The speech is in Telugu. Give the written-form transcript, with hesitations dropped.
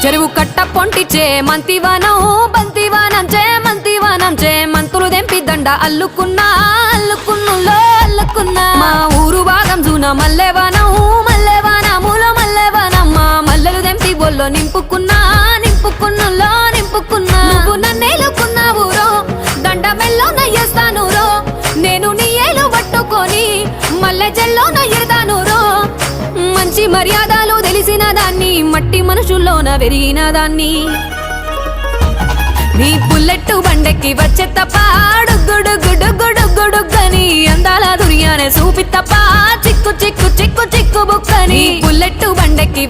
చెరువు కట్ట పొంటిచే మంతివానం బంతివానం చే మంతివానం చే మంతులు దెంపి దండ అల్లుకున్నా అల్లుకున్నులో అల్లుకున్నా మా ఊరు భాగం జూన మల్లెవానం మల్లెవానములో మల్లెవానమ్మ మల్లెలు దెంపి బొల్లో నింపుకున్నా నింపుకున్నులో నింపుకున్నా నువ్వు నన్నేలుకున్నావు రో దండ మెల్లో నయ్యేస్తాను రో నేను నీ ఏలు పట్టుకొని మల్లె జల్లో నయ్యేదాను రో మంచి మర్యాదలు తెలిసిన దాన్ని మట్టి మనుషుల్లోన పెరిగిన దాన్ని నీ బుల్లెట్టు బండెక్కి వచ్చే తప్ప డుగ్గుడుగ్గుడుగ్గుడుగ్గుడుగ్గని అందాల దుర్యానే చూపి తప్ప చిక్కు చిక్కు చిక్కు చిక్కు బుక్కని బుల్లెట్టు బండెక్కి